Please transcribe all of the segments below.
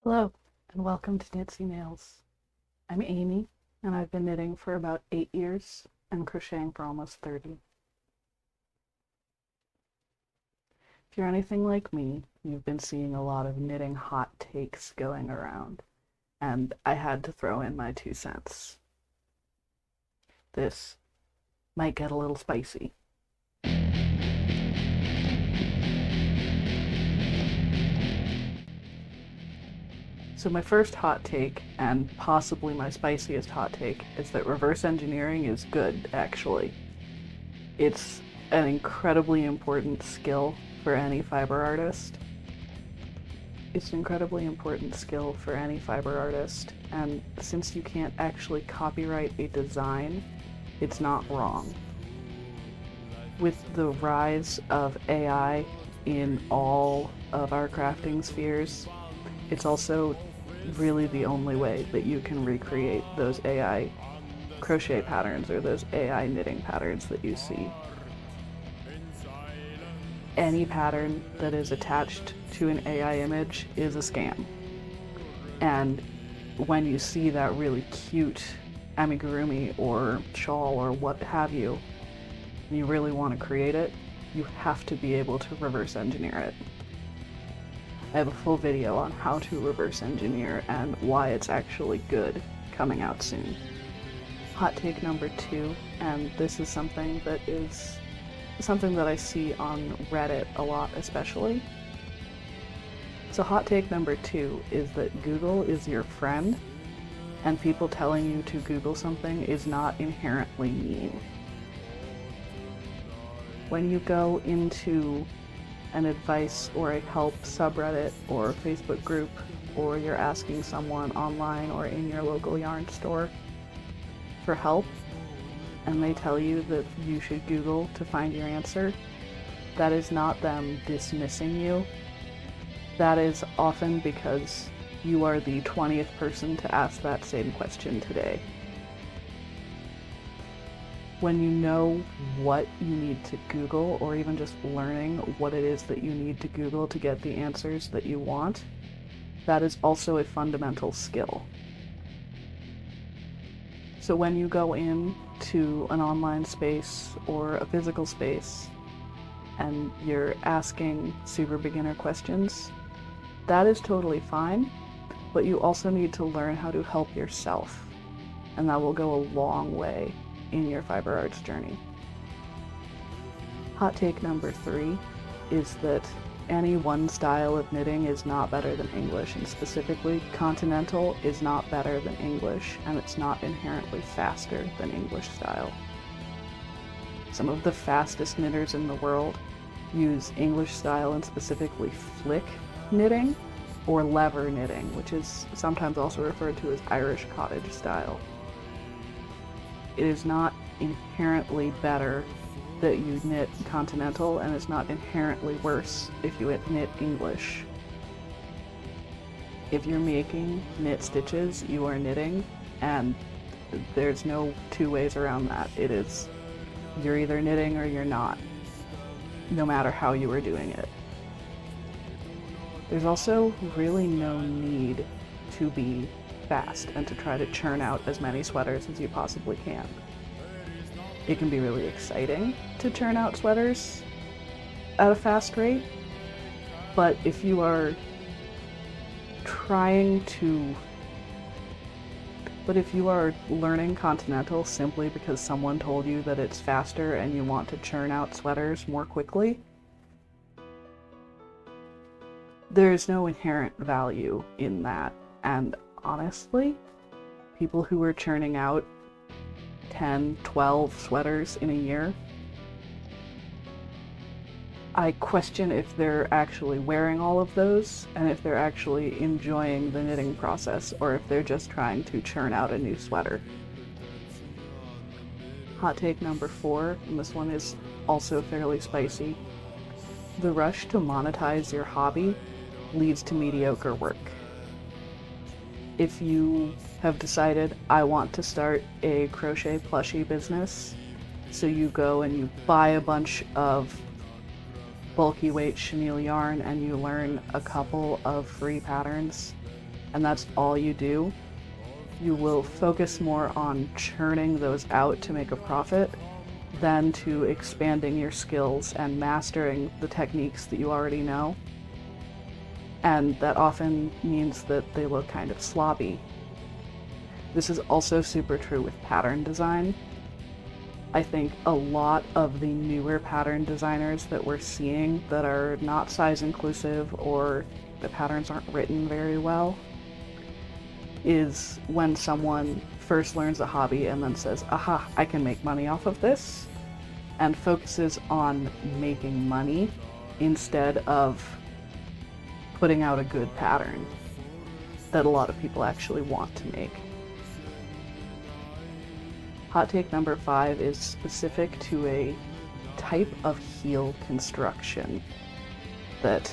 Hello, and welcome to Knitsy Nails. I'm Amy, and I've been knitting for about 8 years and crocheting for almost 30. If you're anything like me, you've been seeing a lot of knitting hot takes going around, and I had to throw in my 2 cents. This might get a little spicy. So my first hot take, and possibly my spiciest hot take, is that reverse engineering is good, actually. It's an incredibly important skill for any fiber artist. And since you can't actually copyright a design, it's not wrong. With the rise of AI in all of our crafting spheres, it's also really the only way that you can recreate those AI crochet patterns or those AI knitting patterns that you see. Any pattern that is attached to an AI image is a scam. And when you see that really cute amigurumi or shawl or what have you, and you really want to create it, you have to be able to reverse engineer it. I have a full video on how to reverse engineer and why it's actually good coming out soon. Hot take number 2, and this is something that I see on Reddit a lot especially. So hot take number 2 is that Google is your friend, and people telling you to Google something is not inherently mean. When you go into an advice or a help subreddit or Facebook group, or you're asking someone online or in your local yarn store for help, and they tell you that you should Google to find your answer, that is not them dismissing you. That is often because you are the 20th person to ask that same question today. When you know what you need to Google, or even just learning what it is that you need to Google to get the answers that you want, that is also a fundamental skill. So when you go into an online space or a physical space and you're asking super beginner questions, that is totally fine, but you also need to learn how to help yourself, and that will go a long way in your fiber arts journey. Hot take number 3 is that any one style of knitting is not better than English, and specifically continental is not better than English, and it's not inherently faster than English style. Some of the fastest knitters in the world use English style, and specifically flick knitting or lever knitting, which is sometimes also referred to as Irish cottage style. It is not inherently better that you knit continental, and it's not inherently worse if you knit English. If you're making knit stitches, you are knitting, and there's no two ways around that. It is, you're either knitting or you're not, no matter how you are doing it. There's also really no need to be fast and to try to churn out as many sweaters as you possibly can. It can be really exciting to churn out sweaters at a fast rate, but if you are learning continental simply because someone told you that it's faster and you want to churn out sweaters more quickly, there's no inherent value in that. And honestly, people who are churning out 10, 12 sweaters in a year, I question if they're actually wearing all of those, and if they're actually enjoying the knitting process, or if they're just trying to churn out a new sweater. Hot take number 4, and this one is also fairly spicy. The rush to monetize your hobby leads to mediocre work. If you have decided, I want to start a crochet plushie business, so you go and you buy a bunch of bulky weight chenille yarn and you learn a couple of free patterns, and that's all you do, you will focus more on churning those out to make a profit than to expanding your skills and mastering the techniques that you already know. And that often means that they look kind of sloppy. This is also super true with pattern design. I think a lot of the newer pattern designers that we're seeing that are not size inclusive or the patterns aren't written very well is when someone first learns a hobby and then says, aha, I can make money off of this, and focuses on making money instead of putting out a good pattern that a lot of people actually want to make. Hot take number 5 is specific to a type of heel construction that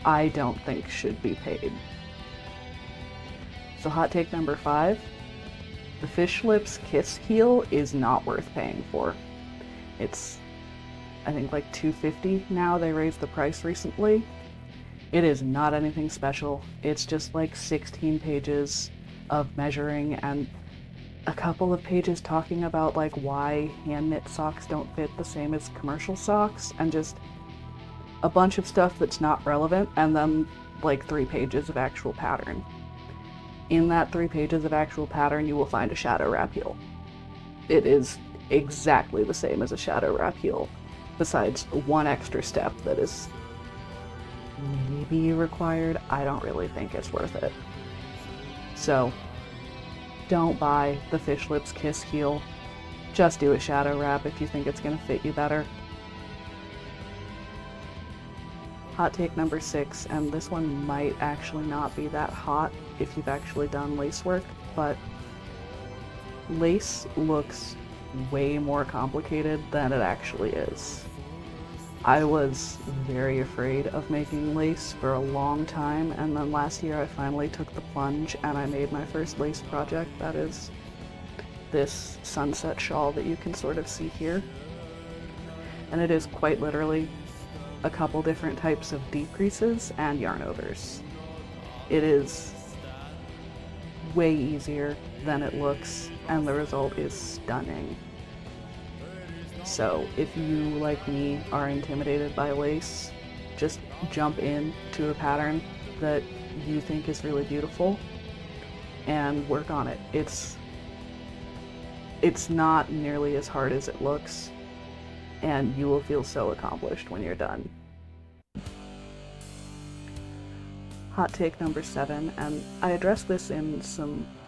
I don't think should be paid. So hot take number 5, the Fish Lips Kiss heel is not worth paying for. It's, I think, like $250 now. They raised the price recently. It is not anything special. It's just like 16 pages of measuring and a couple of pages talking about like why hand knit socks don't fit the same as commercial socks, and just a bunch of stuff that's not relevant, and then like 3 pages of actual pattern. In that 3 pages of actual pattern, you will find a shadow wrap heel. It is exactly the same as a shadow wrap heel, besides one extra step that is maybe required. I don't really think it's worth it. So don't buy the Fish Lips Kiss heel. Just do a shadow wrap if you think it's going to fit you better. Hot take number 6, and this one might actually not be that hot if you've actually done lace work, but lace looks way more complicated than it actually is. I was very afraid of making lace for a long time, and then last year I finally took the plunge and I made my first lace project. That is this sunset shawl that you can sort of see here. And it is quite literally a couple different types of decreases and yarn overs. It is way easier than it looks, and the result is stunning. So if you, like me, are intimidated by lace, just jump into a pattern that you think is really beautiful and work on it. It's not nearly as hard as it looks, and you will feel so accomplished when you're done. Hot take number 7, and I addressed this in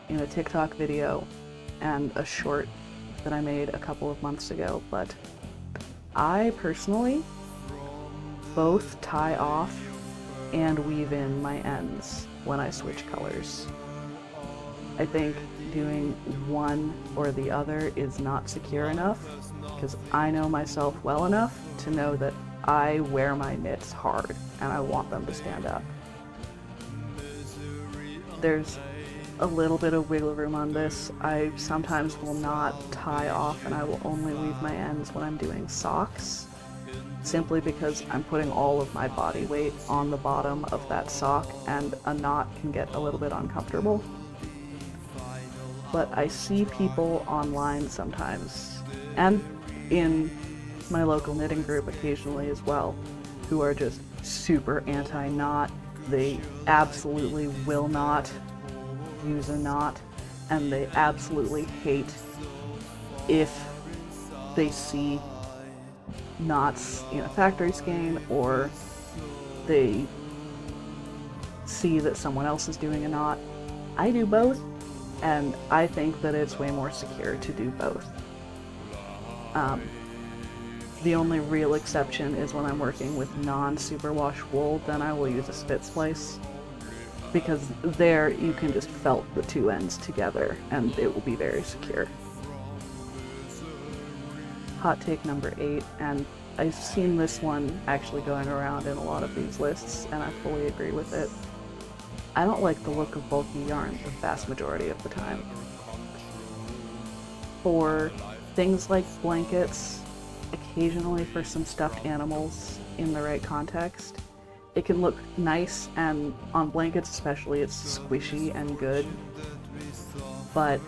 a TikTok video and a short that I made a couple of months ago, but I personally both tie off and weave in my ends when I switch colors. I think doing one or the other is not secure enough, because I know myself well enough to know that I wear my knits hard and I want them to stand up. There's a little bit of wiggle room on this. I sometimes will not tie off and I will only weave my ends when I'm doing socks, simply because I'm putting all of my body weight on the bottom of that sock and a knot can get a little bit uncomfortable. But I see people online sometimes, and in my local knitting group occasionally as well, who are just super anti-knot. They absolutely will not use a knot, and they absolutely hate if they see knots in a factory skein, or they see that someone else is doing a knot. I do both, and I think that it's way more secure to do both. The only real exception is when I'm working with non-superwash wool, then I will use a spit splice, because there you can just felt the two ends together and it will be very secure. Hot take number 8, and I've seen this one actually going around in a lot of these lists, and I fully agree with it. I don't like the look of bulky yarn the vast majority of the time. For things like blankets, occasionally for some stuffed animals in the right context, It can look nice, and on blankets especially, it's squishy and good. But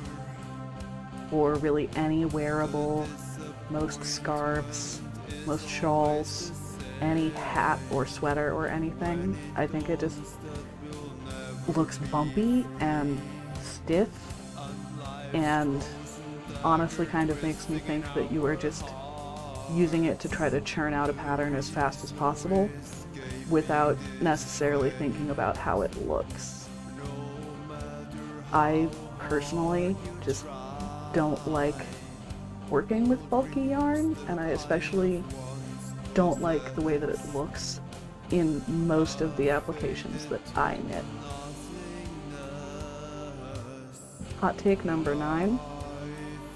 for really any wearable, most scarves, most shawls, any hat or sweater or anything, I think it just looks bumpy and stiff, and honestly kind of makes me think that you are just using it to try to churn out a pattern as fast as possible without necessarily thinking about how it looks. I personally just don't like working with bulky yarn, and I especially don't like the way that it looks in most of the applications that I knit. Hot take number 9.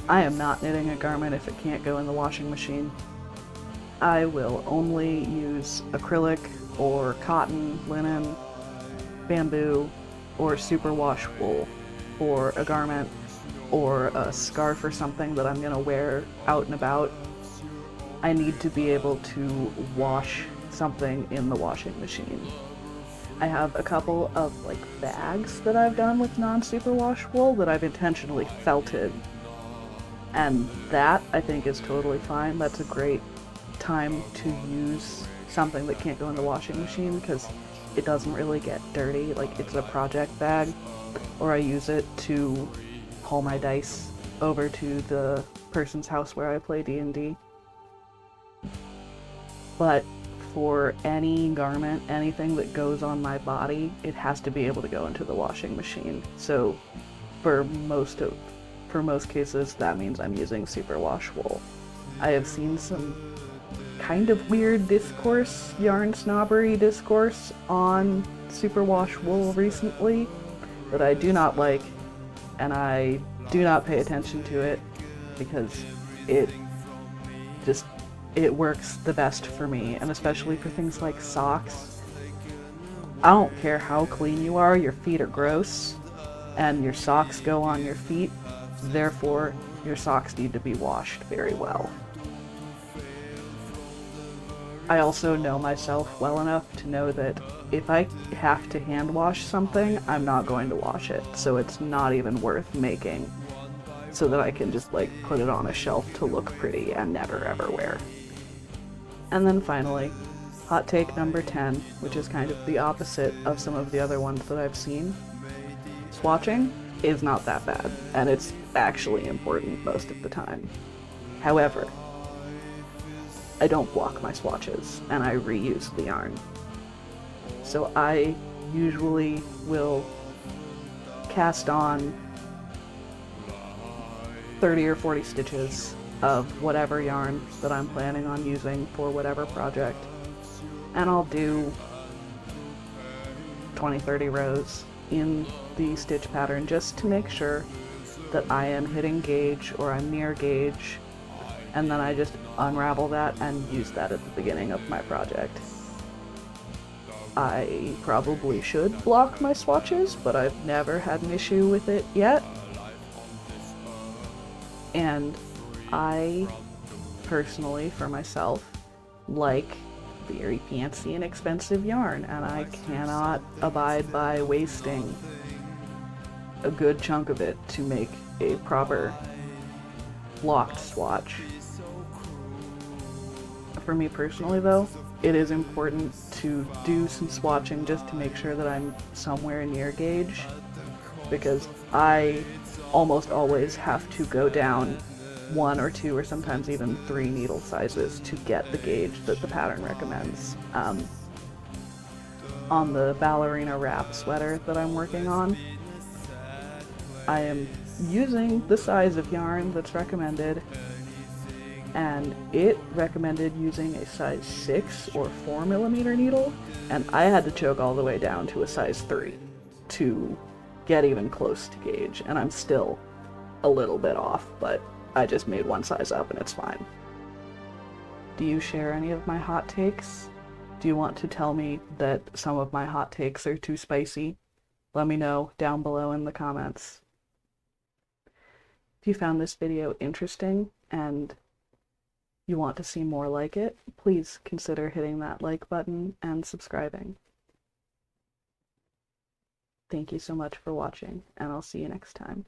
I am not knitting a garment if it can't go in the washing machine. I will only use acrylic or cotton, linen, bamboo, or superwash wool for a garment or a scarf or something that I'm gonna wear out and about. I need to be able to wash something in the washing machine. I have a couple of bags that I've done with non-superwash wool that I've intentionally felted, and that I think is totally fine. That's a great time to use something that can't go in the washing machine because it doesn't really get dirty. Like, it's a project bag, or I use it to haul my dice over to the person's house where I play D&D. But for any garment, anything that goes on my body, it has to be able to go into the washing machine. So for most cases, that means I'm using superwash wool. I have seen some kind of weird discourse, yarn snobbery discourse on superwash wool recently that I do not like, and I do not pay attention to it because it works the best for me, and especially for things like socks. I don't care how clean you are, your feet are gross, and your socks go on your feet, therefore your socks need to be washed very well. I also know myself well enough to know that if I have to hand wash something, I'm not going to wash it, so it's not even worth making, so that I can just put it on a shelf to look pretty and never ever wear. And then finally, hot take number 10, which is kind of the opposite of some of the other ones that I've seen. Swatching is not that bad, and it's actually important most of the time. However, I don't block my swatches, and I reuse the yarn. So I usually will cast on 30 or 40 stitches of whatever yarn that I'm planning on using for whatever project, and I'll do 20-30 rows in the stitch pattern just to make sure that I am hitting gauge or I'm near gauge, and then I just unravel that and use that at the beginning of my project. I probably should block my swatches, but I've never had an issue with it yet. And I personally, for myself, like very fancy and expensive yarn, and I cannot abide by wasting a good chunk of it to make a proper blocked swatch. For me personally though, it is important to do some swatching just to make sure that I'm somewhere near gauge, because I almost always have to go down 1 or 2 or sometimes even 3 needle sizes to get the gauge that the pattern recommends. On the ballerina wrap sweater that I'm working on, I am using the size of yarn that's recommended, and it recommended using a size 6 or 4mm needle, and I had to choke all the way down to a size 3 to get even close to gauge, and I'm still a little bit off, but I just made one size up and it's fine. Do you share any of my hot takes? Do you want to tell me that some of my hot takes are too spicy? Let me know down below in the comments. If you found this video interesting and you want to see more like it, please consider hitting that like button and subscribing. Thank you so much for watching, and I'll see you next time.